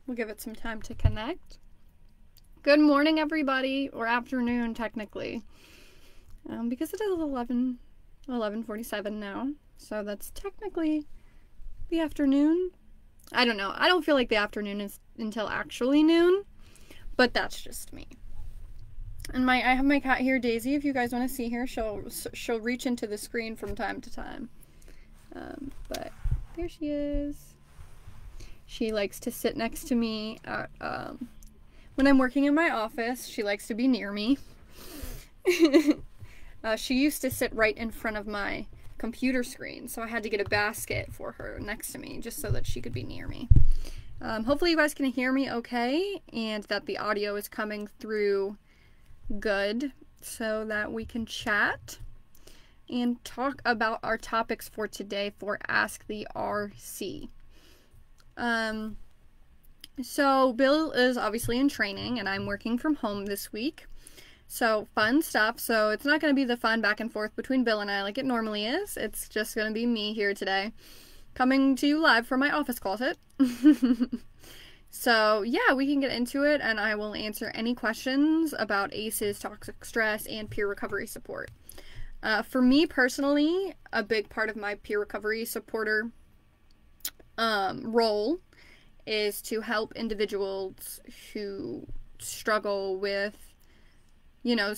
We'll give it some time to connect. Good morning, everybody, or afternoon, technically, because it is 11:47 now, so that's technically the afternoon. I don't know. I don't feel like the afternoon is until actually noon, but that's just me. And I have my cat here, Daisy. If you guys want to see her, she'll reach into the screen from time to time. But there she is. She likes to sit next to me at, when I'm working in my office. She likes to be near me. She used to sit right in front of my computer screen, so I had to get a basket for her next to me just so that she could be near me. Hopefully you guys can hear me okay, and that the audio is coming through good so that we can chat and talk about our topics for today for Ask the RC. So Bill is obviously in training and I'm working from home this week. So fun stuff. So it's not going to be the fun back and forth between Bill and I like it normally is. It's just going to be me here today, coming to you live from my office closet. So yeah, we can get into it and I will answer any questions about ACEs, toxic stress, and peer recovery support. For me personally, a big part of my peer recovery supporter role is to help individuals who struggle with, you know,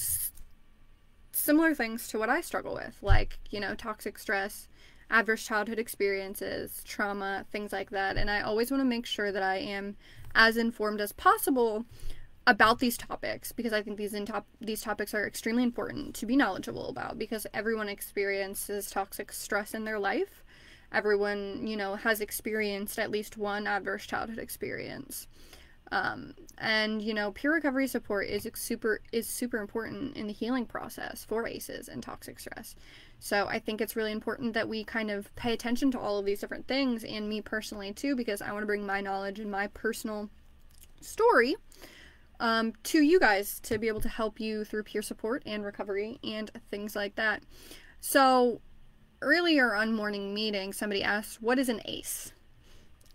similar things to what I struggle with, like, you know, toxic stress, adverse childhood experiences, trauma, things like that. And I always want to make sure that I am as informed as possible about these topics, because I think these topics are extremely important to be knowledgeable about, because everyone experiences toxic stress in their life. Everyone, you know, has experienced at least one adverse childhood experience. And, you know, peer recovery support is super important in the healing process for ACEs and toxic stress. So I think it's really important that we kind of pay attention to all of these different things, and me personally too, because I want to bring my knowledge and my personal story to you guys to be able to help you through peer support and recovery and things like that. So earlier on morning meeting, somebody asked, what is an ACE?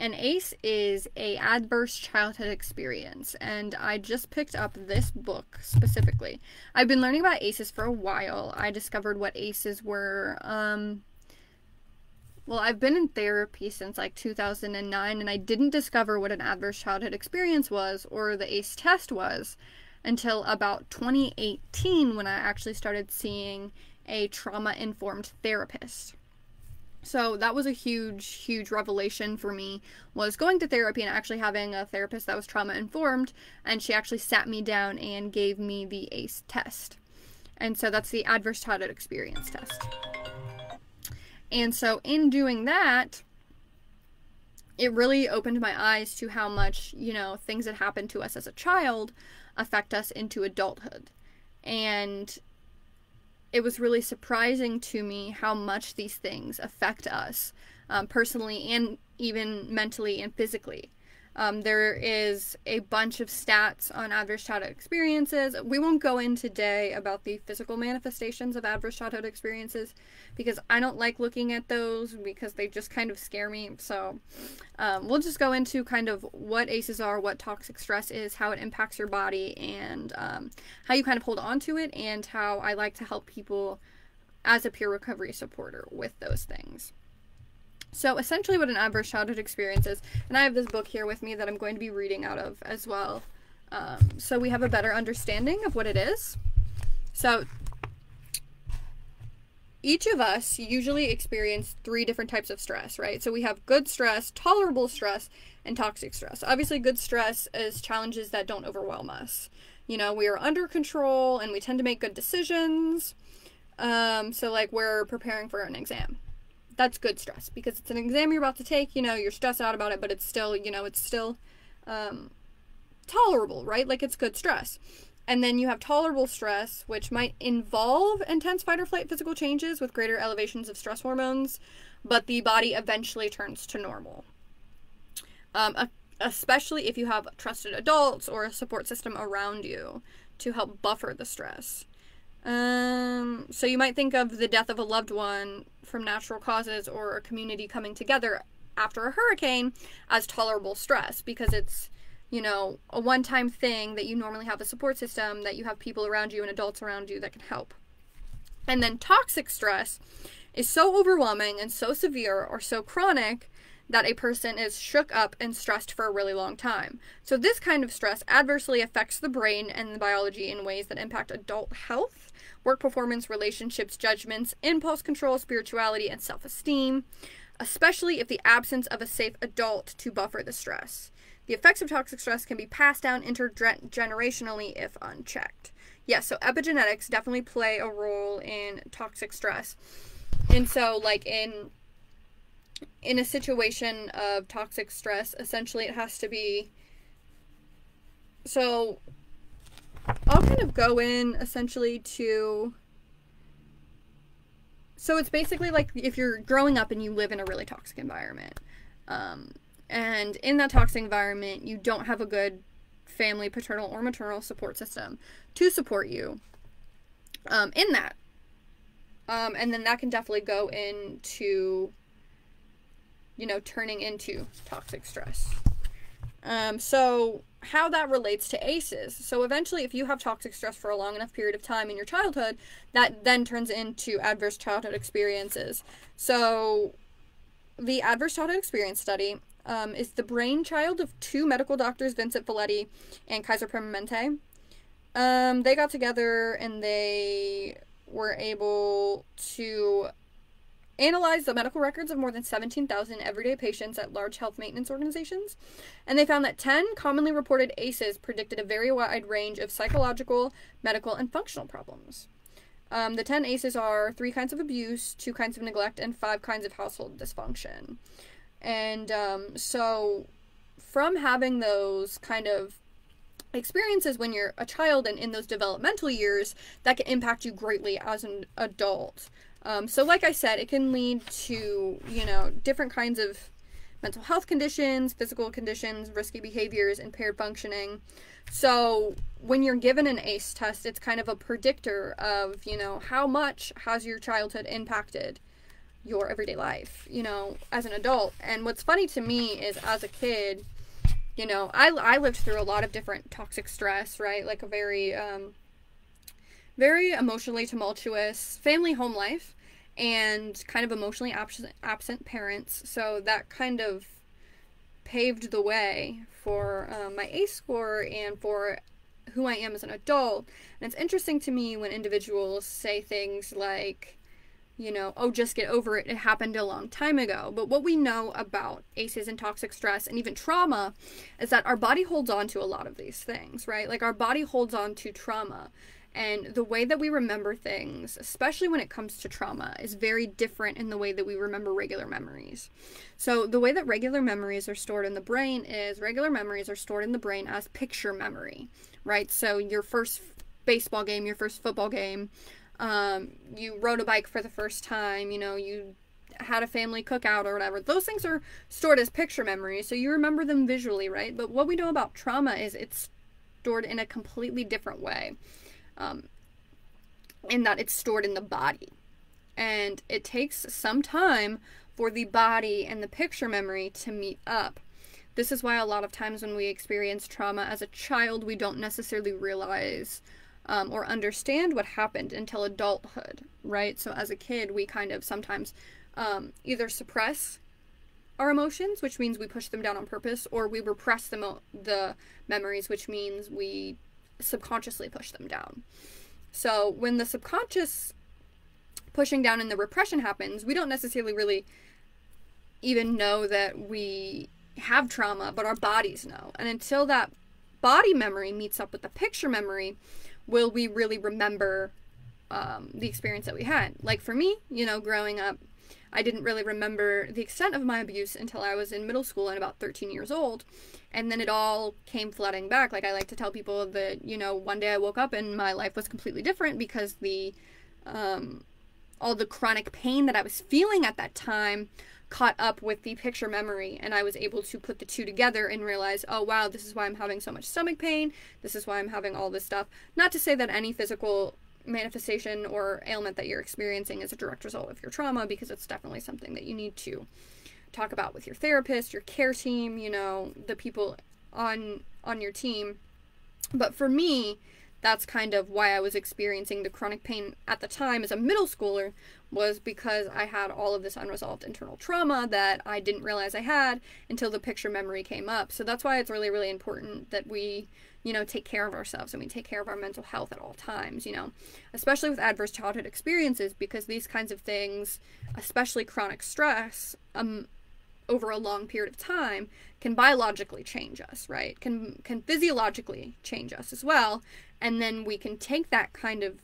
An ACE is a adverse childhood experience, and I just picked up this book specifically. I've been learning about ACEs for a while. I discovered what ACEs were, well, I've been in therapy since like 2009, and I didn't discover what an adverse childhood experience was or the ACE test was until about 2018, when I actually started seeing a trauma-informed therapist. So that was a huge revelation for me, was going to therapy and actually having a therapist that was trauma-informed, and she actually sat me down and gave me the ACE test. And so that's the Adverse Childhood Experience test. And so in doing that, it really opened my eyes to how much, you know, things that happened to us as a child affect us into adulthood. And it was really surprising to me how much these things affect us personally and even mentally and physically. There is a bunch of stats on adverse childhood experiences. We won't go in today about the physical manifestations of adverse childhood experiences, because I don't like looking at those because they just kind of scare me. So we'll just go into kind of what ACEs are, what toxic stress is, how it impacts your body, and how you kind of hold on to it, and how I like to help people as a peer recovery supporter with those things. So essentially what an adverse childhood experience is, and I have this book here with me that I'm going to be reading out of as well, so we have a better understanding of what it is. So each of us usually experience 3 different types of stress, right? So we have good stress, tolerable stress, and toxic stress. Obviously good stress is challenges that don't overwhelm us. You know, we are under control and we tend to make good decisions. So like we're preparing for an exam. That's good stress, because it's an exam you're about to take, you know, you're stressed out about it, but it's still, you know, it's still tolerable, right? Like, it's good stress. And then you have tolerable stress, which might involve intense fight or flight physical changes with greater elevations of stress hormones, but the body eventually turns to normal. Especially if you have trusted adults or a support system around you to help buffer the stress. So you might think of the death of a loved one from natural causes or a community coming together after a hurricane as tolerable stress, because it's you know, a one-time thing that you normally have a support system, that you have people around you and adults around you that can help. And then toxic stress is so overwhelming and so severe or so chronic that a person is shook up and stressed for a really long time. So this kind of stress adversely affects the brain and the biology in ways that impact adult health, work performance, relationships, judgments, impulse control, spirituality, and self-esteem, especially if the absence of a safe adult to buffer the stress. The effects of toxic stress can be passed down intergenerationally if unchecked. Yes, so epigenetics definitely play a role in toxic stress. And so, like, in a situation of toxic stress, essentially it has to be... So, I'll kind of go in, essentially, to... So it's basically like if you're growing up and you live in a really toxic environment. And in that toxic environment, you don't have a good family, paternal or maternal support system to support you in that. And then that can definitely go into, you know, turning into toxic stress. So how that relates to ACEs. So eventually, if you have toxic stress for a long enough period of time in your childhood, that then turns into adverse childhood experiences. So the Adverse Childhood Experience Study is the brainchild of two medical doctors, Vincent Folletti and Kaiser Permanente. They got together and they were able to analyze the medical records of more than 17,000 everyday patients at large health maintenance organizations, and they found that 10 commonly reported ACEs predicted a very wide range of psychological, medical, and functional problems. The 10 ACEs are 3 kinds of abuse, 2 kinds of neglect, and 5 kinds of household dysfunction. And so from having those kind of experiences when you're a child and in those developmental years, that can impact you greatly as an adult. So like I said, it can lead to, you know, different kinds of mental health conditions, physical conditions, risky behaviors, impaired functioning. So when you're given an ACE test, it's kind of a predictor of, you know, how much has your childhood impacted your everyday life, you know, as an adult. And what's funny to me is, as a kid, you know, I lived through a lot of different toxic stress, right? Like a very, very emotionally tumultuous family home life and kind of emotionally absent parents. So that kind of paved the way for my ACE score and for who I am as an adult. And it's interesting to me when individuals say things like, you know, oh, just get over it, it happened a long time ago. But what we know about ACEs and toxic stress and even trauma is that our body holds on to a lot of these things, right? Like, our body holds on to trauma. And the way that we remember things, especially when it comes to trauma, is very different in the way that we remember regular memories. So the way that regular memories are stored in the brain is regular memories are stored in the brain as picture memory, right? So your first baseball game, your first football game, you rode a bike for the first time, you know, you had a family cookout or whatever. Those things are stored as picture memory, so you remember them visually, right? But what we know about trauma is it's stored in a completely different way. In that it's stored in the body. And it takes some time for the body and the picture memory to meet up. This is why a lot of times when we experience trauma as a child, we don't necessarily realize or understand what happened until adulthood, right? So as a kid, we kind of sometimes either suppress our emotions, which means we push them down on purpose, or we repress the memories, which means we subconsciously push them down. So when the subconscious pushing down and the repression happens, we don't necessarily really even know that we have trauma, but our bodies know. And until that body memory meets up with the picture memory, will we really remember the experience that we had. Like for me, you know, growing up, I didn't really remember the extent of my abuse until I was in middle school and about 13 years old. And then it all came flooding back. Like, I like to tell people that, you know, one day I woke up and my life was completely different because all the chronic pain that I was feeling at that time caught up with the picture memory, and I was able to put the two together and realize, oh wow, this is why I'm having so much stomach pain, this is why I'm having all this stuff. Not to say that any physical manifestation or ailment that you're experiencing is a direct result of your trauma, because it's definitely something that you need to talk about with your therapist, your care team, you know, the people on your team. But for me, that's kind of why I was experiencing the chronic pain at the time as a middle schooler, was because I had all of this unresolved internal trauma that I didn't realize I had until the picture memory came up. So that's why it's really, really important that we, you know, take care of ourselves and we take care of our mental health at all times, you know, especially with adverse childhood experiences, because these kinds of things, especially chronic stress, over a long period of time, can biologically change us, right? Can physiologically change us as well. And then we can take that kind of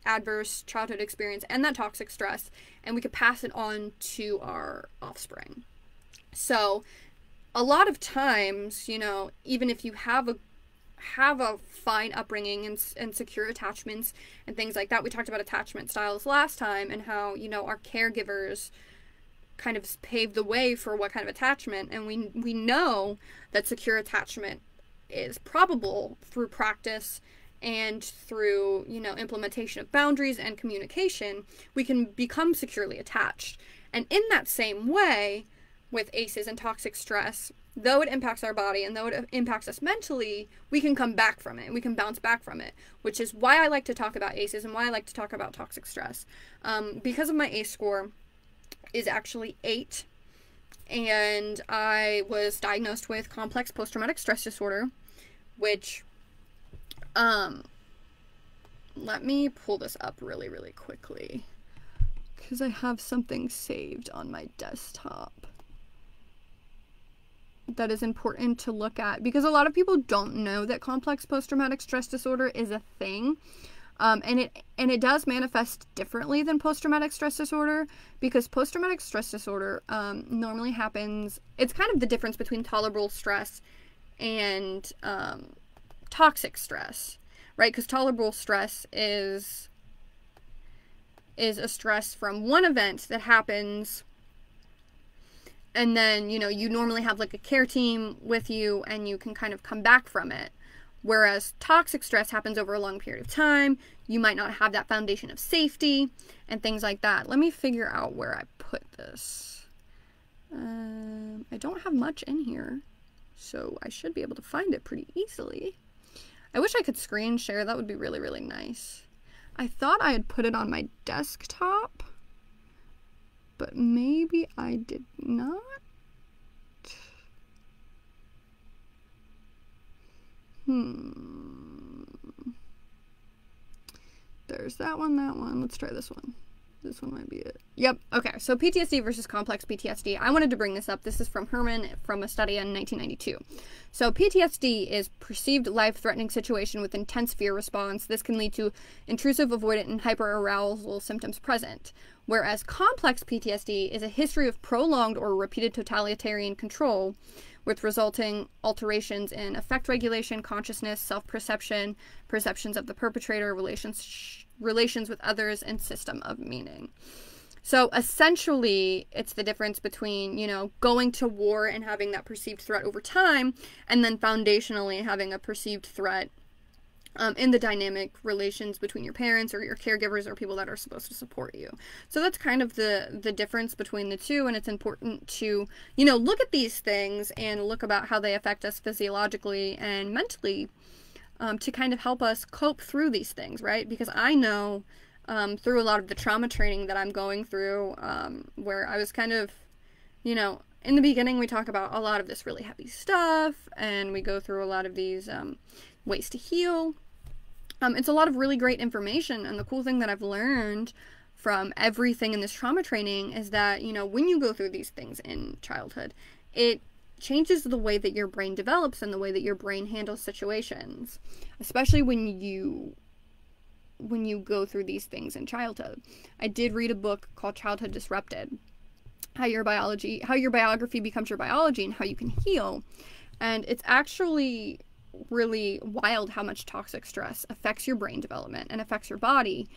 adverse childhood experience and that toxic stress, and we could pass it on to our offspring. So a lot of times, you know, even if you have a fine upbringing and secure attachments and things like that, we talked about attachment styles last time and how, you know, our caregivers kind of pave the way for what kind of attachment, and we know that secure attachment is probable through practice and through, you know, implementation of boundaries and communication. We can become securely attached. And in that same way, with ACEs and toxic stress, though it impacts our body and though it impacts us mentally, we can come back from it. We can bounce back from it, which is why I like to talk about ACEs and why I like to talk about toxic stress. Because of my ACE score is actually 8, and I was diagnosed with complex post-traumatic stress disorder, which, let me pull this up really, really quickly, because I have something saved on my desktop that is important to look at, because a lot of people don't know that complex post-traumatic stress disorder is a thing. And it does manifest differently than post-traumatic stress disorder, because post-traumatic stress disorder normally happens, it's kind of the difference between tolerable stress and toxic stress, right? Because tolerable stress is a stress from one event that happens, and then, you know, you normally have like a care team with you and you can kind of come back from it. Whereas toxic stress happens over a long period of time. You might not have that foundation of safety and things like that. Let me figure out where I put this. I don't have much in here, so I should be able to find it pretty easily. I wish I could screen share. That would be really, really nice. I thought I had put it on my desktop, but maybe I did not. There's that one. Let's try this one. This one might be it. Yep. Okay. So PTSD versus complex PTSD. I wanted to bring this up. This is from Herman from a study in 1992. So PTSD is perceived life-threatening situation with intense fear response. This can lead to intrusive, avoidant, and hyperarousal symptoms present. Whereas complex PTSD is a history of prolonged or repeated totalitarian control with resulting alterations in affect regulation, consciousness, self-perception, perceptions of the perpetrator, relations with others, and system of meaning. So essentially, it's the difference between, you know, going to war and having that perceived threat over time, and then foundationally having a perceived threat in the dynamic relations between your parents or your caregivers or people that are supposed to support you. So that's kind of the difference between the two, and it's important to, you know, look at these things and look about how they affect us physiologically and mentally, to kind of help us cope through these things, right? Because I know through a lot of the trauma training that I'm going through, where I was kind of, you know, in the beginning we talk about a lot of this really heavy stuff, and we go through a lot of these ways to heal. It's a lot of really great information, and the cool thing that I've learned from everything in this trauma training is that, you know, when you go through these things in childhood, it changes the way that your brain develops and the way that your brain handles situations, especially when you go through these things in childhood. I did read a book called Childhood Disrupted, how your biography becomes your biology and how you can heal. And it's actually really wild how much toxic stress affects your brain development and affects your body,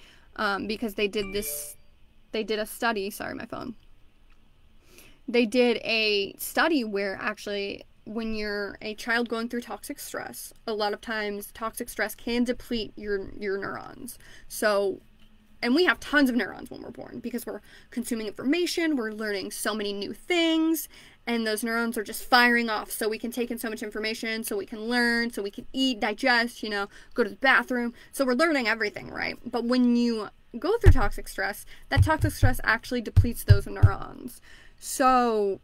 because they did a study, sorry, my phone. They did a study where actually when you're a child going through toxic stress, a lot of times toxic stress can deplete your neurons. So And we have tons of neurons when we're born because we're consuming information, we're learning so many new things, and those neurons are just firing off so we can take in so much information, so we can learn, so we can eat, digest, go to the bathroom. So we're learning everything, right? But when you go through toxic stress, that toxic stress actually depletes those neurons. So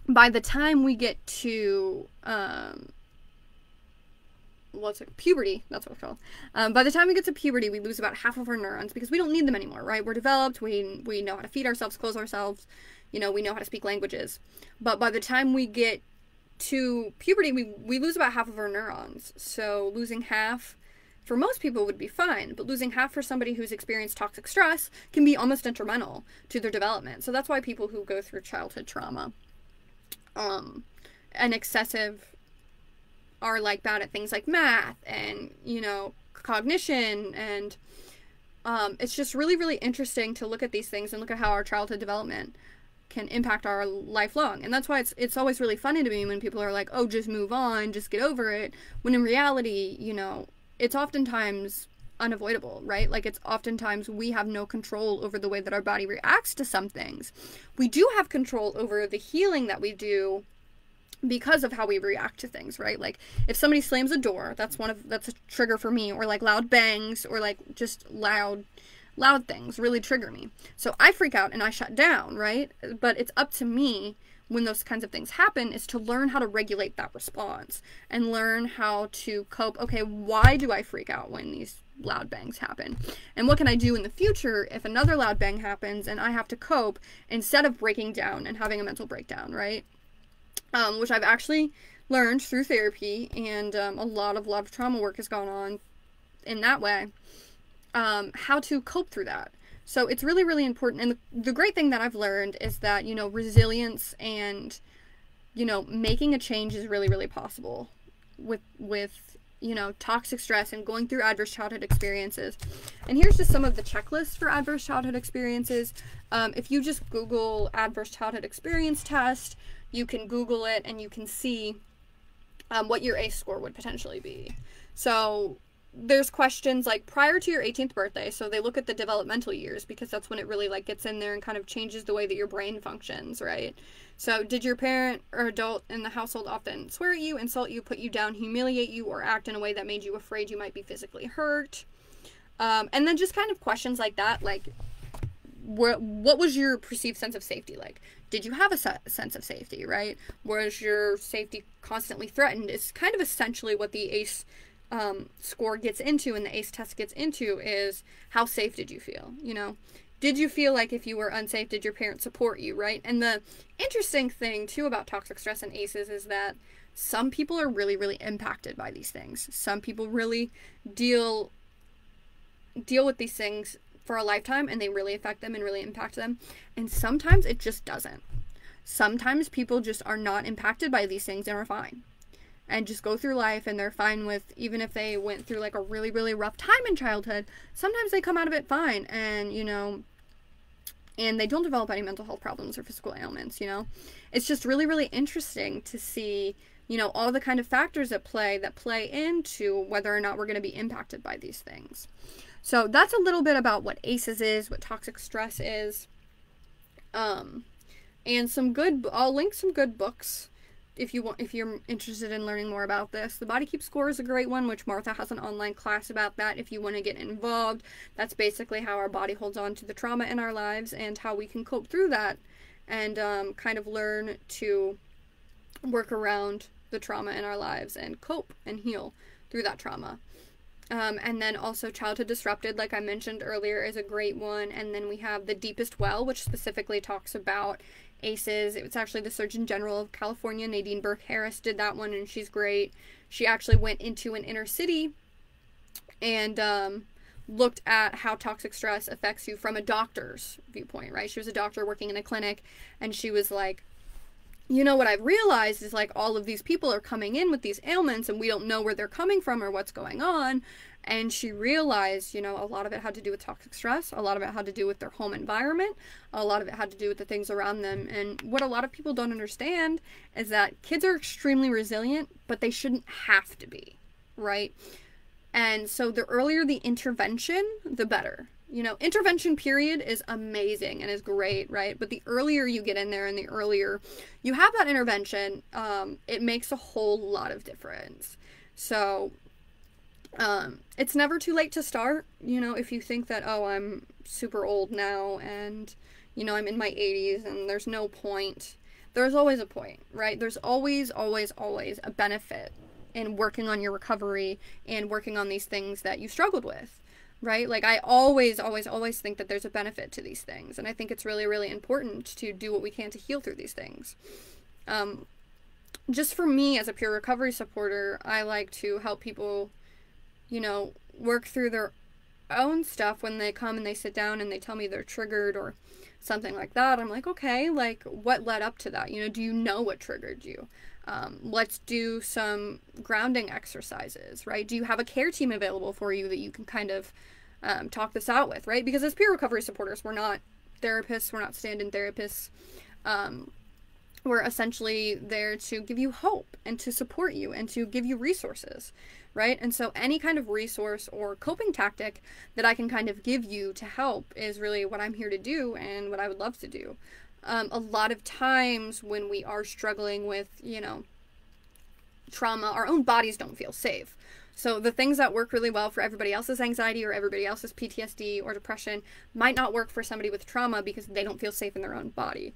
by the time we get to puberty, that's what it's called. By the time we get to puberty, we lose about half of our neurons because we don't need them anymore, right? We're developed, we know how to feed ourselves, clothe ourselves, we know how to speak languages. But by the time we get to puberty, we lose about half of our neurons. So losing half for most people would be fine, but losing half for somebody who's experienced toxic stress can be almost detrimental to their development. So that's why people who go through childhood trauma and excessive are like bad at things like math and cognition, and it's just really, really interesting to look at these things and look at how our childhood development can impact our lifelong. And that's why it's always really funny to me when people are like, oh, just move on, just get over it, when in reality, it's oftentimes unavoidable, right? Like, it's oftentimes we have no control over the way that our body reacts to some things. We do have control over the healing that we do because of how we react to things, right? Like, if somebody slams a door, that's a trigger for me, or like loud bangs, or like just loud things really trigger me. So I freak out and I shut down, right? But it's up to me when those kinds of things happen is to learn how to regulate that response and learn how to cope. Okay, why do I freak out when these loud bangs happen? And what can I do in the future if another loud bang happens and I have to cope instead of breaking down and having a mental breakdown, right? Which I've actually learned through therapy, and a lot of trauma work has gone on in that way, how to cope through that. So it's really, really important. And the great thing that I've learned is that, resilience and, making a change is really, really possible with toxic stress and going through adverse childhood experiences. And here's just some of the checklists for adverse childhood experiences. If you just Google adverse childhood experience test, you can Google it and you can see what your ACE score would potentially be. So there's questions like prior to your 18th birthday. So they look at the developmental years because that's when it really like gets in there and kind of changes the way that your brain functions, right? So did your parent or adult in the household often swear at you, insult you, put you down, humiliate you, or act in a way that made you afraid you might be physically hurt? And then just kind of questions like that, like what was your perceived sense of safety like? Did you have a sense of safety, right? Was your safety constantly threatened? It's kind of essentially what the ACE score gets into and the ACE test gets into is how safe did you feel, Did you feel like if you were unsafe, did your parents support you, right? And the interesting thing, too, about toxic stress and ACEs is that some people are really, really impacted by these things. Some people really deal with these things for a lifetime, and they really affect them and really impact them. And sometimes it just doesn't. Sometimes people just are not impacted by these things and are fine. And just go through life and they're fine with, even if they went through like a really, really rough time in childhood, sometimes they come out of it fine and, and they don't develop any mental health problems or physical ailments, It's just really, really interesting to see, all the kind of factors that play into whether or not we're going to be impacted by these things. So that's a little bit about what ACEs is, what toxic stress is, and I'll link some good books if you're interested in learning more about this. The Body Keeps Score is a great one, which Martha has an online class about that if you want to get involved. That's basically how our body holds on to the trauma in our lives and how we can cope through that and kind of learn to work around the trauma in our lives and cope and heal through that trauma. And then also Childhood Disrupted, like I mentioned earlier, is a great one. And then we have The Deepest Well, which specifically talks about ACEs. It's actually the Surgeon General of California, Nadine Burke Harris, did that one, and she's great. She actually went into an inner city and looked at how toxic stress affects you from a doctor's viewpoint, right? She was a doctor working in a clinic, and she was like, what I've realized is like all of these people are coming in with these ailments and we don't know where they're coming from or what's going on. And she realized, a lot of it had to do with toxic stress. A lot of it had to do with their home environment. A lot of it had to do with the things around them. And what a lot of people don't understand is that kids are extremely resilient, but they shouldn't have to be, right? And so the earlier the intervention, the better. You know, intervention period is amazing and is great, right? But the earlier you get in there and the earlier you have that intervention, it makes a whole lot of difference. So, it's never too late to start. You know, if you think that, oh, I'm super old now and, you know, I'm in my 80s and there's no point. There's always a point, right? There's always, always, always a benefit in working on your recovery and working on these things that you struggled with. Right? Like, I always, always, always think that there's a benefit to these things. And I think it's really, really important to do what we can to heal through these things. Just for me, as a peer recovery supporter, I like to help people, you know, work through their own stuff when they come and they sit down and they tell me they're triggered or something like that. I'm like, okay, like, what led up to that? You know, do you know what triggered you? Let's do some grounding exercises, right? Do you have a care team available for you that you can kind of talk this out with, right? Because as peer recovery supporters, we're not therapists, we're not stand-in therapists. We're essentially there to give you hope and to support you and to give you resources, right? And so any kind of resource or coping tactic that I can kind of give you to help is really what I'm here to do and what I would love to do. A lot of times when we are struggling with, you know, trauma, our own bodies don't feel safe. So the things that work really well for everybody else's anxiety or everybody else's PTSD or depression might not work for somebody with trauma because they don't feel safe in their own body.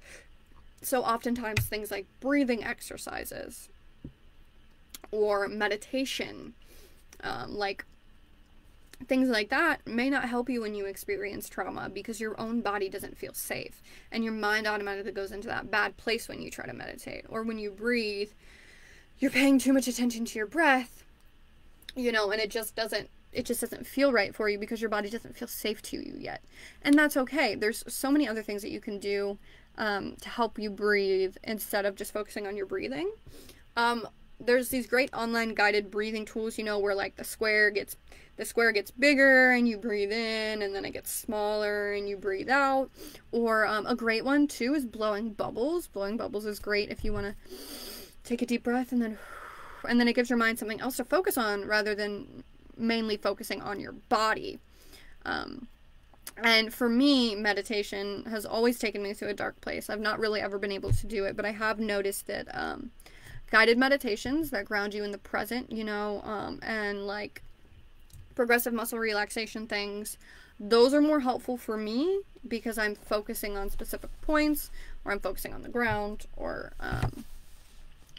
So oftentimes things like breathing exercises or meditation, like things like that may not help you when you experience trauma because your own body doesn't feel safe and your mind automatically goes into that bad place when you try to meditate. Or when you breathe, you're paying too much attention to your breath, you know, and it just doesn't feel right for you because your body doesn't feel safe to you yet. And that's okay. There's so many other things that you can do to help you breathe instead of just focusing on your breathing. There's these great online guided breathing tools, you know, where like the square gets bigger and you breathe in, and then it gets smaller and you breathe out. Or a great one too is blowing bubbles. Blowing bubbles is great if you want to take a deep breath and then it gives your mind something else to focus on rather than mainly focusing on your body. And for me, meditation has always taken me to a dark place. I've not really ever been able to do it, but I have noticed that guided meditations that ground you in the present, you know, and like progressive muscle relaxation things, those are more helpful for me because I'm focusing on specific points, or I'm focusing on the ground, or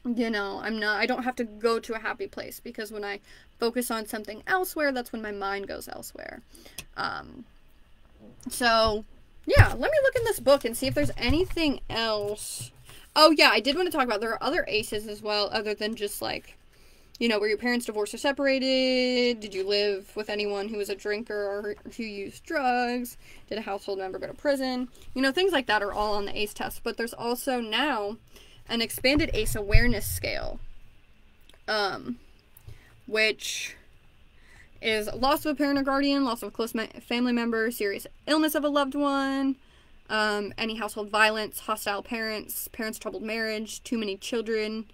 you know, I don't have to go to a happy place, because when I focus on something elsewhere, that's when my mind goes elsewhere. So yeah, let me look in this book and see if there's anything else. Oh yeah, I did want to talk about, there are other ACEs as well, other than just like, you know, were your parents divorced or separated? Did you live with anyone who was a drinker or who used drugs? Did a household member go to prison? You know, things like that are all on the ACE test. But there's also now an expanded ACE awareness scale, which is loss of a parent or guardian, loss of a close family member, serious illness of a loved one, any household violence, hostile parents, troubled marriage, too many children,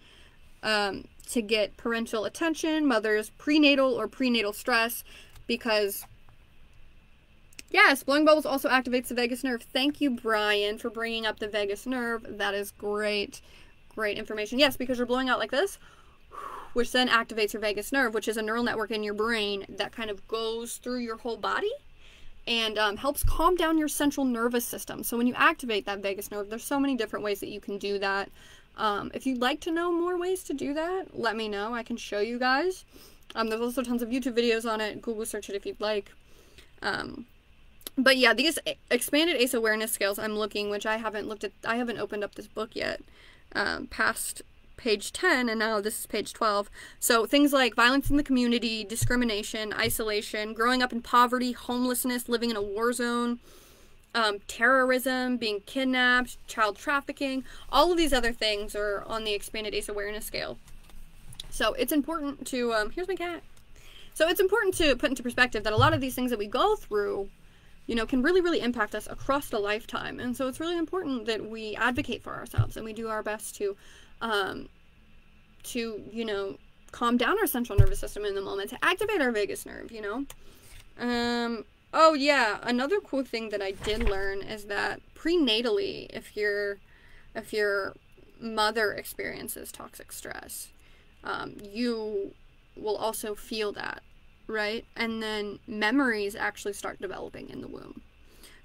to get parental attention, mother's prenatal or prenatal stress, because yes, blowing bubbles also activates the vagus nerve. Thank you, Brian, for bringing up the vagus nerve. That is great, great information. Yes, because you're blowing out like this, which then activates your vagus nerve, which is a neural network in your brain that kind of goes through your whole body and helps calm down your central nervous system. So when you activate that vagus nerve, there's so many different ways that you can do that. If you'd like to know more ways to do that, let me know. I can show you guys. There's also tons of YouTube videos on it. Google search it if you'd like. But yeah, these expanded ACE awareness scales I'm looking, which I haven't opened up this book yet, past page 10, and now this is page 12. So things like violence in the community, discrimination, isolation, growing up in poverty, homelessness, living in a war zone, terrorism, being kidnapped, child trafficking, all of these other things are on the expanded ACE awareness scale. So it's important to, here's my cat. So it's important to put into perspective that a lot of these things that we go through, you know, can really, really impact us across the lifetime. And so it's really important that we advocate for ourselves and we do our best to, you know, calm down our central nervous system in the moment, to activate our vagus nerve, you know. Oh yeah, another cool thing that I did learn is that prenatally, if your mother experiences toxic stress, you will also feel that, right? And then memories actually start developing in the womb.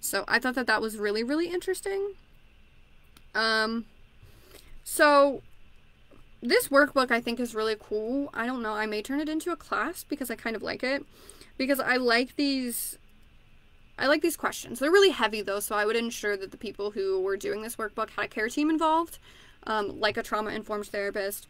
So I thought that that was really, really interesting. Um, so this workbook I think is really cool. I don't know, I may turn it into a class because I kind of like it. Because I like these questions. They're really heavy though, so I would ensure that the people who were doing this workbook had a care team involved, like a trauma-informed therapist,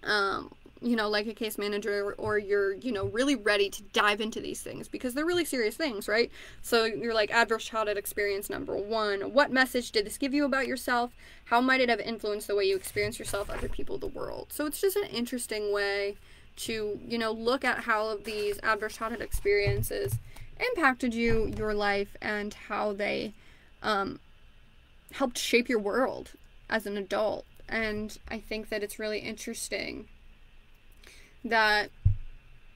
like a case manager, or you're, really ready to dive into these things because they're really serious things, right? So you're like, adverse childhood experience number 1. What message did this give you about yourself? How might it have influenced the way you experience yourself, other people, the world? So it's just an interesting way to, look at how these adverse childhood experiences impacted you, your life, and how they helped shape your world as an adult. And I think that it's really interesting that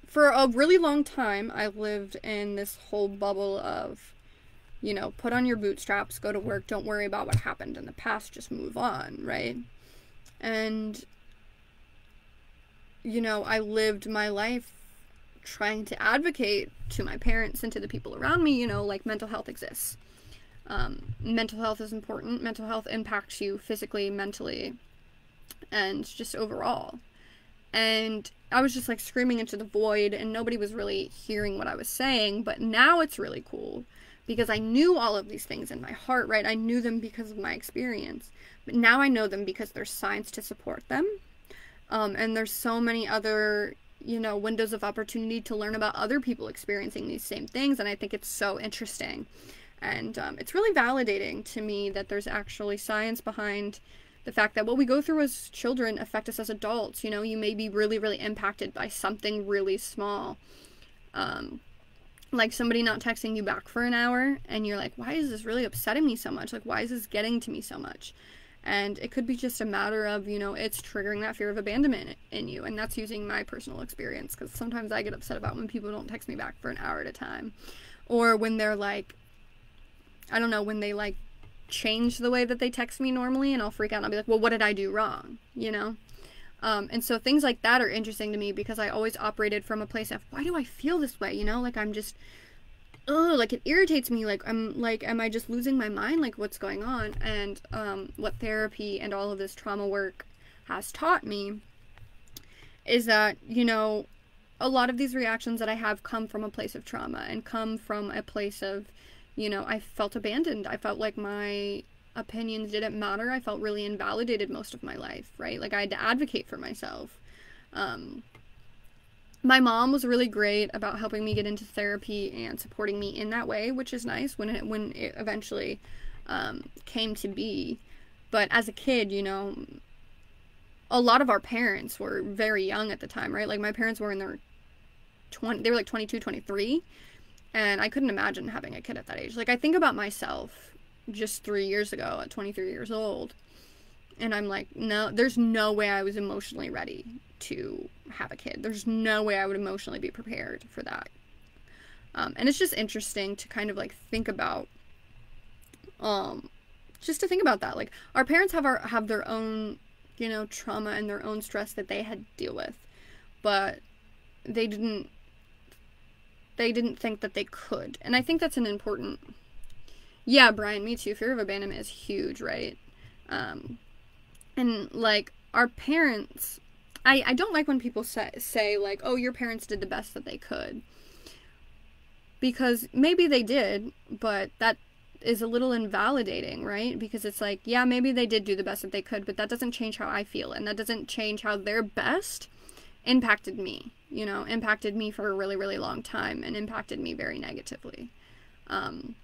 for a really long time I lived in this whole bubble of, put on your bootstraps, go to work, don't worry about what happened in the past, just move on, right? And, I lived my life trying to advocate to my parents and to the people around me, like mental health exists. Mental health is important. Mental health impacts you physically, mentally, and just overall. And I was just like screaming into the void and nobody was really hearing what I was saying. But now it's really cool because I knew all of these things in my heart, right? I knew them because of my experience. But now I know them because there's science to support them. And there's so many other, windows of opportunity to learn about other people experiencing these same things. And I think it's so interesting. And it's really validating to me that there's actually science behind the fact that what we go through as children affect us as adults. You may be really, really impacted by something really small. Like somebody not texting you back for an hour and you're like, why is this really upsetting me so much? Like, why is this getting to me so much? And it could be just a matter of, it's triggering that fear of abandonment in you. And that's using my personal experience, because sometimes I get upset about when people don't text me back for an hour at a time. Or when they're like, I don't know, when they like change the way that they text me normally, and I'll freak out and I'll be like, well, what did I do wrong? And so things like that are interesting to me because I always operated from a place of, why do I feel this way? Like I'm just, like it irritates me. Like I'm like, am I just losing my mind? Like what's going on? And what therapy and all of this trauma work has taught me is that, a lot of these reactions that I have come from a place of trauma and come from a place of, I felt abandoned. I felt like my opinions didn't matter. I felt really invalidated most of my life, right? Like I had to advocate for myself. My mom was really great about helping me get into therapy and supporting me in that way, which is nice when it eventually came to be. But as a kid, a lot of our parents were very young at the time, right? Like my parents were in their they were like 22, 23, and I couldn't imagine having a kid at that age. Like I think about myself just 3 years ago at 23 years old, and I'm like, no, there's no way I was emotionally ready to have a kid. There's no way I would emotionally be prepared for that. And it's just interesting to kind of like think about, just to think about that. Like our parents have their own, trauma and their own stress that they had to deal with, but they didn't think that they could. And I think that's an important, yeah, Brian, me too. Fear of abandonment is huge, right? And like our parents, I don't like when people say like, oh, your parents did the best that they could. Because maybe they did, but that is a little invalidating, right? Because it's like, yeah, maybe they did do the best that they could, but that doesn't change how I feel. And that doesn't change how their best impacted me, impacted me for a really, really long time and impacted me very negatively. And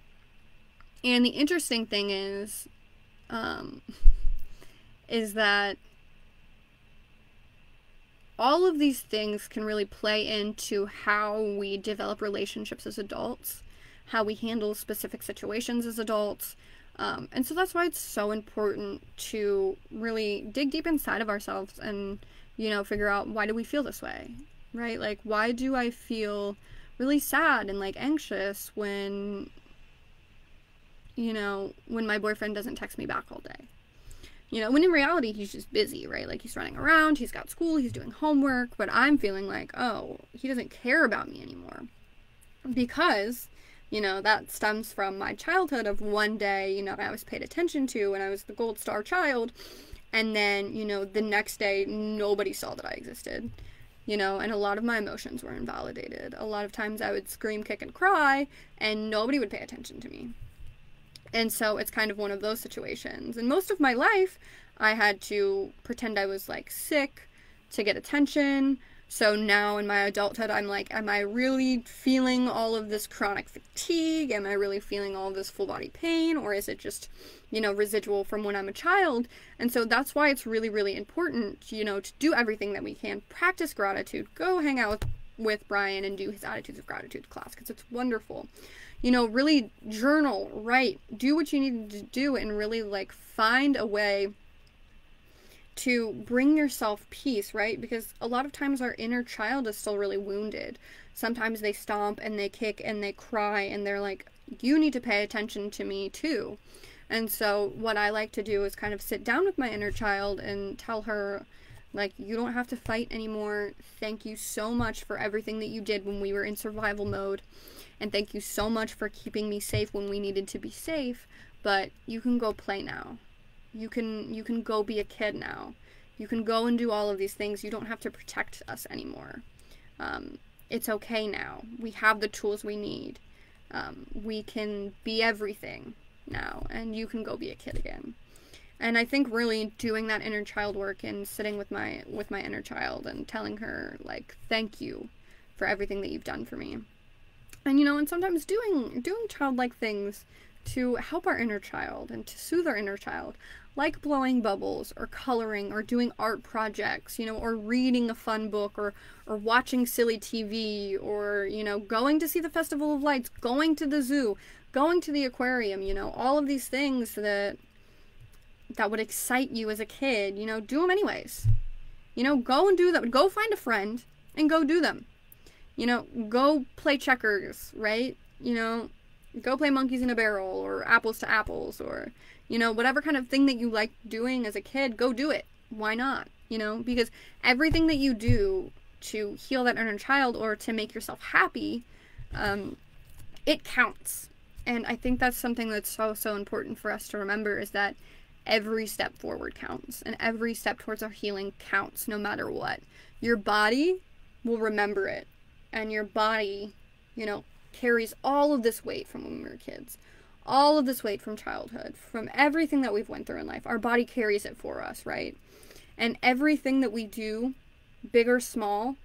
the interesting thing is that all of these things can really play into how we develop relationships as adults, how we handle specific situations as adults. And so that's why it's so important to really dig deep inside of ourselves and, figure out, why do we feel this way, right? Like, why do I feel really sad and like anxious when, when my boyfriend doesn't text me back all day. When in reality, he's just busy, right? Like, he's running around, he's got school, he's doing homework, but I'm feeling like, oh, he doesn't care about me anymore. Because, that stems from my childhood of one day, I was paid attention to and I was the gold star child, and then, the next day, nobody saw that I existed, and a lot of my emotions were invalidated. A lot of times I would scream, kick, and cry, and nobody would pay attention to me. And so it's kind of one of those situations. And most of my life, I had to pretend I was, like, sick to get attention. So now in my adulthood, I'm like, am I really feeling all of this chronic fatigue? Am I really feeling all of this full body pain? Or is it just, residual from when I'm a child? And so that's why it's really, really important, to do everything that we can. Practice gratitude. Go hang out with Brian and do his Attitudes of Gratitude class, because it's wonderful. Really journal, write, do what you need to do, and really, like, find a way to bring yourself peace, right? Because a lot of times our inner child is still really wounded. Sometimes they stomp and they kick and they cry and they're like, you need to pay attention to me too. And so what I like to do is kind of sit down with my inner child and tell her, like, you don't have to fight anymore. Thank you so much for everything that you did when we were in survival mode. And thank you so much for keeping me safe when we needed to be safe. But you can go play now. You can go be a kid now. You can go and do all of these things. You don't have to protect us anymore. It's okay now. We have the tools we need. We can be everything now. And you can go be a kid again. And I think really doing that inner child work and sitting with my inner child and telling her, like, thank you for everything that you've done for me. And, and sometimes doing childlike things to help our inner child and to soothe our inner child, like blowing bubbles or coloring or doing art projects, or reading a fun book or watching silly TV or, going to see the Festival of Lights, going to the zoo, going to the aquarium, all of these things that would excite you as a kid, do them anyways. Go and do them. Go find a friend and go do them. Go play checkers, right? Go play monkeys in a barrel or apples to apples or, whatever kind of thing that you like doing as a kid, go do it. Why not? Because everything that you do to heal that inner child or to make yourself happy, it counts. And I think that's something that's so, so important for us to remember, is that every step forward counts and every step towards our healing counts, no matter what. Your body will remember it. And your body, carries all of this weight from when we were kids. All of this weight from childhood, from everything that we've went through in life. Our body carries it for us, right? And everything that we do, big or small,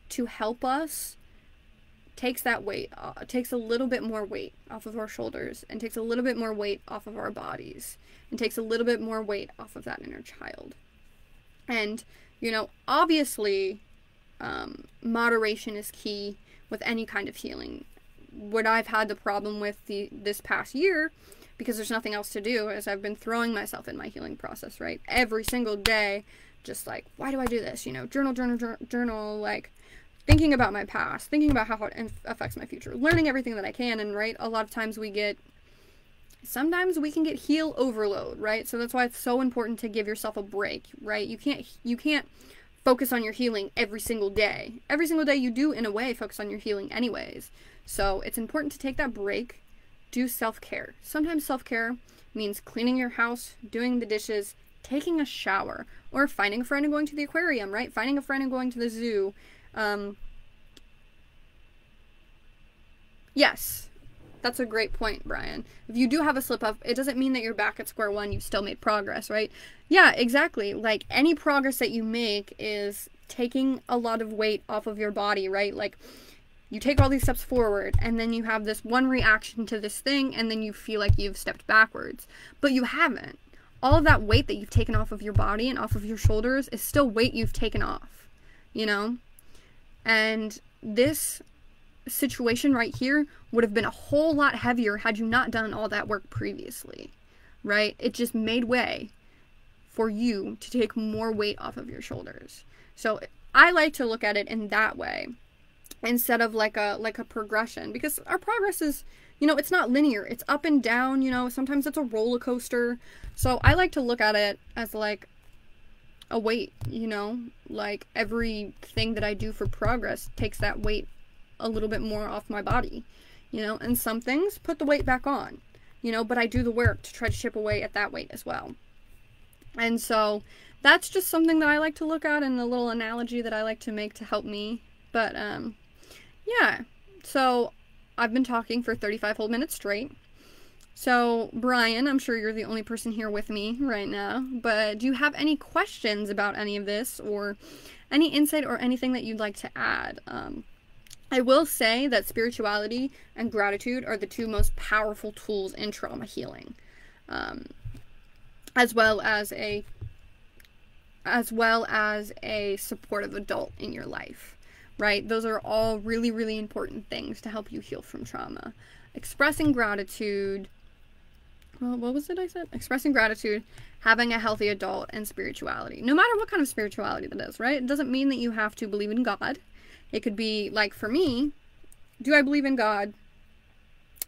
to help us, takes that weight, takes a little bit more weight off of our shoulders, and takes a little bit more weight off of our bodies, and takes a little bit more weight off of that inner child. And, obviously, moderation is key with any kind of healing. What I've had the problem with this past year, because there's nothing else to do, is I've been throwing myself in my healing process, right? Every single day, just like, why do I do this? Journal, like, thinking about my past, thinking about how it affects my future, learning everything that I can, and, right, a lot of times sometimes we can get heal overload, right? So that's why it's so important to give yourself a break, right? You can't focus on your healing every single day. Every single day you do, in a way, focus on your healing anyways. So it's important to take that break, do self-care. Sometimes self-care means cleaning your house, doing the dishes, taking a shower, or finding a friend and going to the aquarium, right? Finding a friend and going to the zoo. Yes, that's a great point, Brian. If you do have a slip-up, it doesn't mean that you're back at square one. You've still made progress, right? Yeah, exactly. Like, any progress that you make is taking a lot of weight off of your body, right? Like, you take all these steps forward, and then you have this one reaction to this thing, and then you feel like you've stepped backwards. But you haven't. All of that weight that you've taken off of your body and off of your shoulders is still weight you've taken off, And this situation right here would have been a whole lot heavier had you not done all that work previously, right? It just made way for you to take more weight off of your shoulders. So I like to look at it in that way. instead of like a progression, because our progress is, you know, it's not linear. It's up and down, you know, sometimes it's a roller coaster. So I like to look at it as like a weight, you know, like everything that I do for progress takes that weight a little bit more off my body, you know, and some things put the weight back on, you know, but I do the work to try to chip away at that weight as well. And so that's just something that I like to look at, and a little analogy that I like to make to help me. But yeah, so I've been talking for 35 whole minutes straight. So, Brian, I'm sure you're the only person here with me right now, but do you have any questions about any of this, or any insight or anything that you'd like to add? I will say that spirituality and gratitude are the two most powerful tools in trauma healing, as well as a supportive adult in your life, right? Those are all really, really important things to help you heal from trauma. Expressing gratitude, well, what was it I said? Expressing gratitude, having a healthy adult, and spirituality. No matter what kind of spirituality that is, right? It doesn't mean that you have to believe in God. It could be, like, for me, do I believe in God?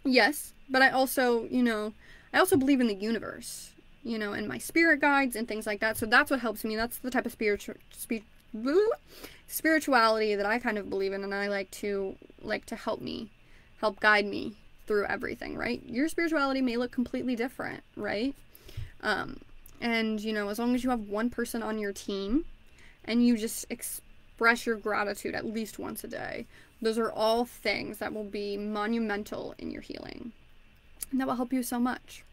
Yes, but I also, you know, I also believe in the universe, you know, and my spirit guides and things like that. So that's what helps me. That's the type of spirituality that I kind of believe in, and I like to help guide me through everything, right? Your spirituality may look completely different, right? And, you know, as long as you have one person on your team and you just express your gratitude at least once a day, those are all things that will be monumental in your healing, and that will help you so much.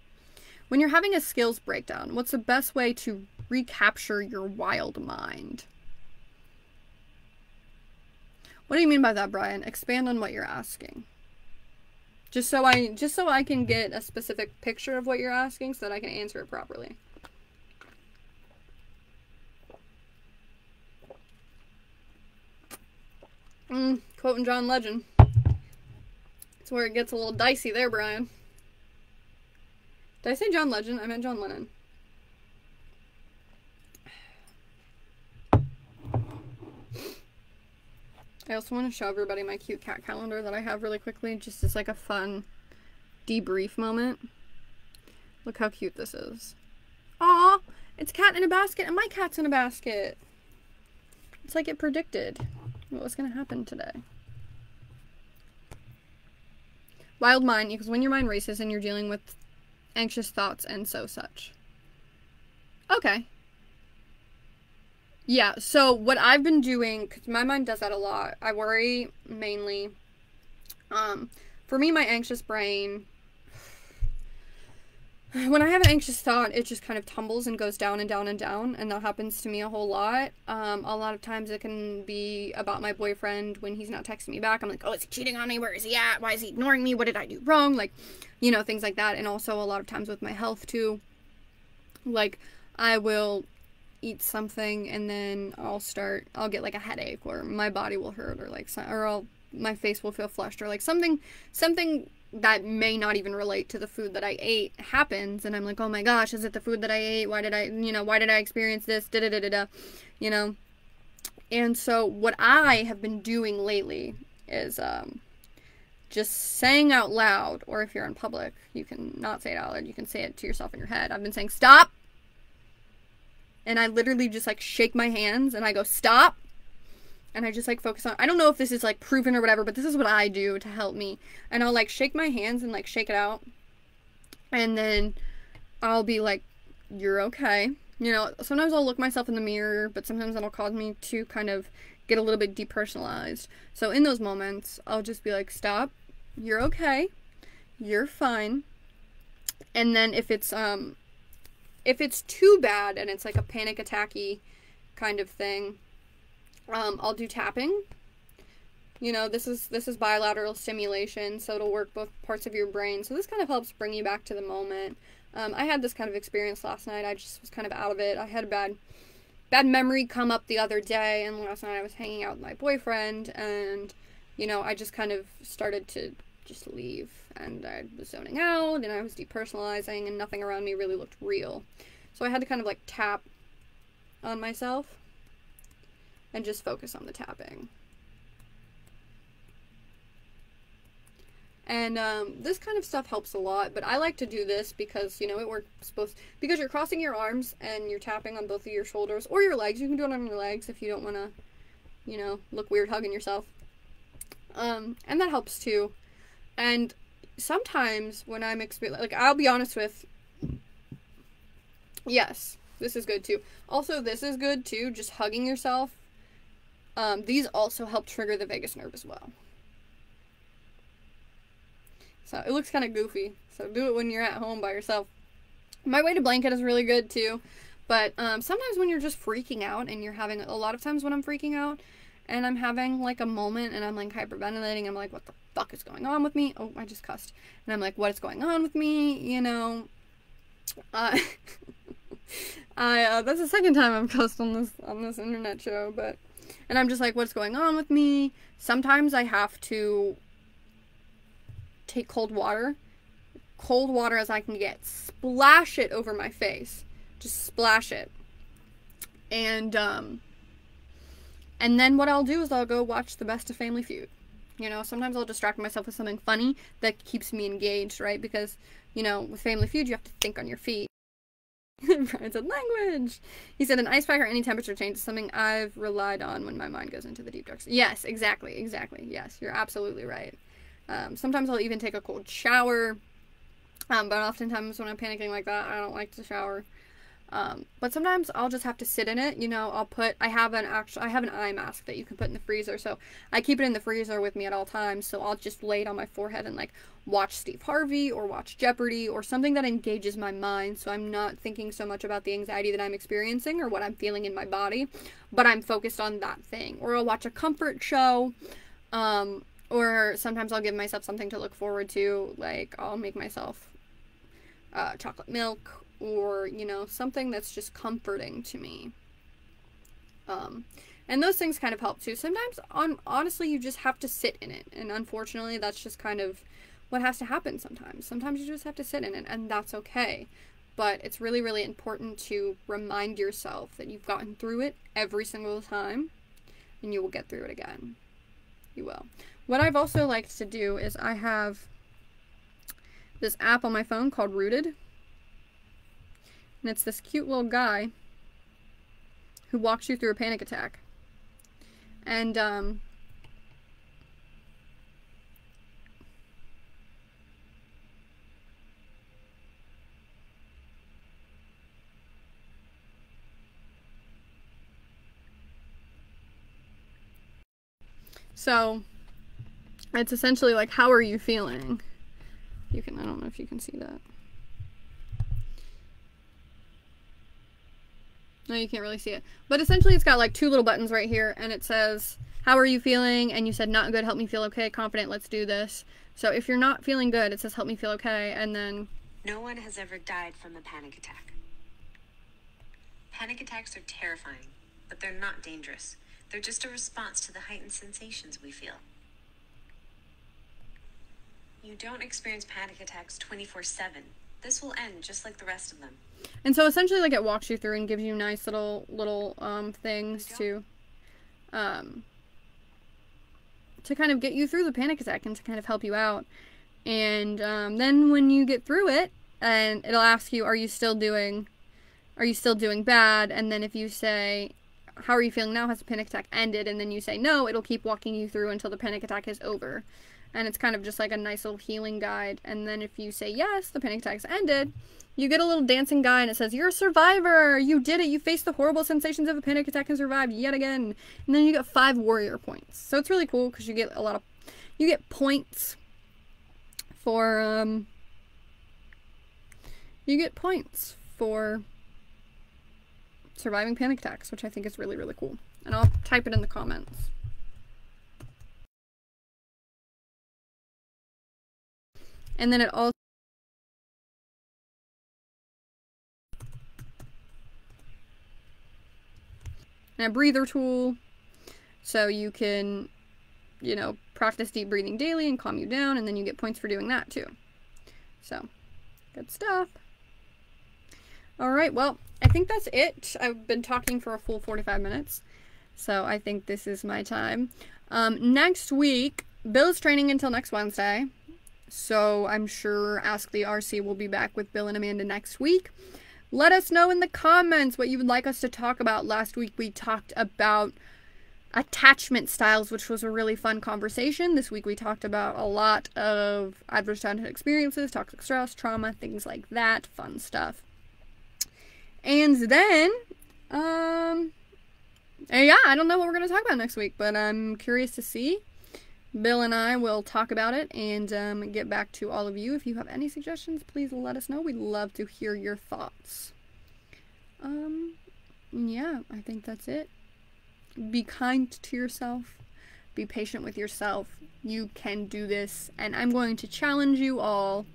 When you're having a skills breakdown, what's the best way to recapture your wild mind? What do you mean by that, Brian? Expand on what you're asking. Just so I can get a specific picture of what you're asking so that I can answer it properly. Quoting John Legend. That's where it gets a little dicey there, Brian. Did I say John Legend? I meant John Lennon. I also want to show everybody my cute cat calendar that I have really quickly, just as like a fun debrief moment. Look how cute this is. Aw, it's cat in a basket, and my cat's in a basket. It's like it predicted what was going to happen today. Wild mind, because when your mind races and you're dealing with anxious thoughts and such. Okay. Yeah, so what I've been doing, because my mind does that a lot, I worry mainly, for me, my anxious brain, when I have an anxious thought, it just kind of tumbles and goes down and down and down, and that happens to me a whole lot. A lot of times it can be about my boyfriend when he's not texting me back. I'm like, oh, is he cheating on me? Where is he at? Why is he ignoring me? What did I do wrong? Like, you know, things like that. And also a lot of times with my health, too. Like, I will eat something and then I'll get like a headache, or my body will hurt, or like, my face will feel flushed, or like something that may not even relate to the food that I ate happens, and I'm like, oh my gosh, is it the food that I ate? Why did I experience this? You know? And so what I have been doing lately is just saying out loud, or if you're in public, you can not say it out loud, you can say it to yourself in your head. I've been saying, stop! And I literally just like shake my hands and I go, stop! And I just like focus on, I don't know if this is like proven or whatever, but this is what I do to help me. And I'll like shake my hands and like shake it out. And then I'll be like, you're okay. You know, sometimes I'll look myself in the mirror, but sometimes that'll cause me to kind of get a little bit depersonalized. So in those moments, I'll just be like, stop, you're okay, you're fine. And then if it's too bad and it's like a panic attacky kind of thing, I'll do tapping. You know, this is bilateral stimulation, so it'll work both parts of your brain. So this kind of helps bring you back to the moment. I had this kind of experience last night. I just was kind of out of it. I had a bad memory come up the other day, and last night I was hanging out with my boyfriend, and, you know, I just kind of started to just leave, and I was zoning out, and I was depersonalizing, and nothing around me really looked real. So I had to kind of like tap on myself and just focus on the tapping. And this kind of stuff helps a lot, but I like to do this because, you know, it works because you're crossing your arms and you're tapping on both of your shoulders or your legs. You can do it on your legs if you don't want to, you know, look weird hugging yourself. And that helps too. And sometimes when I'm like, I'll be honest with, yes, this is good too. Also, this is good too, just hugging yourself. These also help trigger the vagus nerve as well. So it looks kind of goofy. So do it when you're at home by yourself. My weighted blanket is really good too. But sometimes when you're just freaking out and you're having, a lot of times when I'm freaking out and I'm having like a moment and I'm like hyperventilating, I'm like, what the fuck is going on with me? Oh, I just cussed. And I'm like, what is going on with me? You know, that's the second time I've cussed on this internet show, but, and I'm just like, what's going on with me? Sometimes I have to take cold water as I can get, splash it over my face, just splash it, and then what I'll do is I'll go watch the best of Family Feud. You know, sometimes I'll distract myself with something funny that keeps me engaged, right? Because, you know, with Family Feud you have to think on your feet. Brian said language. He said an ice pack or any temperature change is something I've relied on when my mind goes into the deep dark. Yes, exactly. Yes, you're absolutely right. Sometimes I'll even take a cold shower, but oftentimes when I'm panicking like that, I don't like to shower. But sometimes I'll just have to sit in it. You know, I have an eye mask that you can put in the freezer, so I keep it in the freezer with me at all times. So I'll just lay it on my forehead and like watch Steve Harvey or watch Jeopardy or something that engages my mind, so I'm not thinking so much about the anxiety that I'm experiencing or what I'm feeling in my body, but I'm focused on that thing. Or I'll watch a comfort show, or sometimes I'll give myself something to look forward to, like I'll make myself chocolate milk, or, you know, something that's just comforting to me. And those things kind of help too. Sometimes, honestly, you just have to sit in it, and unfortunately, that's just kind of what has to happen sometimes. Sometimes you just have to sit in it, and that's okay. But it's really, really important to remind yourself that you've gotten through it every single time, and you will get through it again. You will. What I've also liked to do is I have this app on my phone called Rooted. And it's this cute little guy who walks you through a panic attack. And, so it's essentially like, how are you feeling? I don't know if you can see that. No, you can't really see it. But essentially it's got like two little buttons right here, and it says, how are you feeling? And you said, not good, help me feel okay, confident, let's do this. So if you're not feeling good, it says, help me feel okay, and then... No one has ever died from a panic attack. Panic attacks are terrifying, but they're not dangerous. They're just a response to the heightened sensations we feel. You don't experience panic attacks 24/7. This will end just like the rest of them. And so essentially, like, it walks you through and gives you nice little things to kind of get you through the panic attack and to kind of help you out. And then when you get through it, and it'll ask you, are you still doing bad? And then if you say, how are you feeling now? Has the panic attack ended? And then you say no, it'll keep walking you through until the panic attack is over. And it's kind of just like a nice little healing guide. And then if you say yes, the panic attack's ended, you get a little dancing guy and it says, you're a survivor! You did it! You faced the horrible sensations of a panic attack and survived yet again! And then you get 5 warrior points. So it's really cool because you get you get points for, surviving panic attacks, which I think is really, really cool. And I'll type it in the comments. And then it also and a breather tool, so you can, you know, practice deep breathing daily and calm you down, and then you get points for doing that too. So, good stuff. Alright, well, I think that's it. I've been talking for a full 45 minutes, so I think this is my time. Next week, Bill is training until next Wednesday. So I'm sure Ask the RC will be back with Bill and Amanda next week. Let us know in the comments what you would like us to talk about. Last week we talked about attachment styles, which was a really fun conversation. This week we talked about a lot of adverse childhood experiences, toxic stress, trauma, things like that. Fun stuff. And then, yeah, I don't know what we're going to talk about next week, but I'm curious to see. Bill and I will talk about it and get back to all of you. If you have any suggestions, please let us know. We'd love to hear your thoughts. Yeah, I think that's it. Be kind to yourself. Be patient with yourself. You can do this. And I'm going to challenge you all,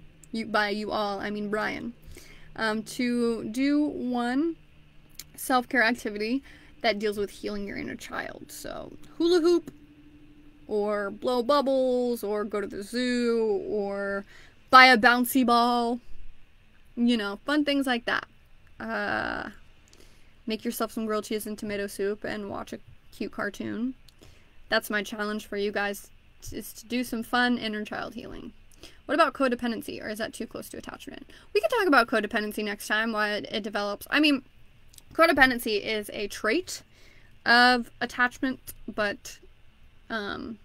by you all, I mean Brian, to do one self-care activity that deals with healing your inner child. So, hula hoop, or blow bubbles, or go to the zoo, or buy a bouncy ball. You know, fun things like that. Make yourself some grilled cheese and tomato soup and watch a cute cartoon. That's my challenge for you guys, is to do some fun inner child healing. What about codependency, or is that too close to attachment? We can talk about codependency next time, why it develops. I mean, codependency is a trait of attachment, but to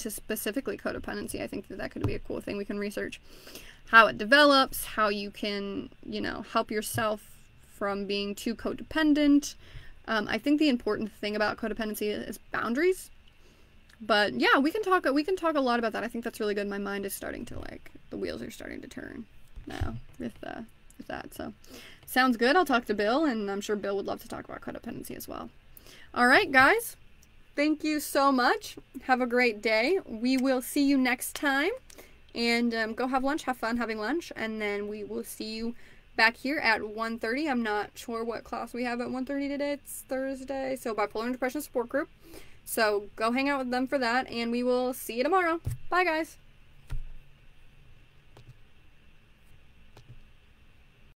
specifically codependency, I think that could be a cool thing we can research. How it develops, how you can, you know, help yourself from being too codependent. I think the important thing about codependency is boundaries. But yeah, we can talk a lot about that. I think that's really good. My mind is starting to, like, the wheels are starting to turn now with that. So sounds good. I'll talk to Bill, and I'm sure Bill would love to talk about codependency as well. All right, guys. Thank you so much. Have a great day. We will see you next time. And go have lunch. Have fun having lunch. And then we will see you back here at 1:30. I'm not sure what class we have at 1:30 today. It's Thursday. So Bipolar and Depression Support Group. So go hang out with them for that. And we will see you tomorrow. Bye, guys.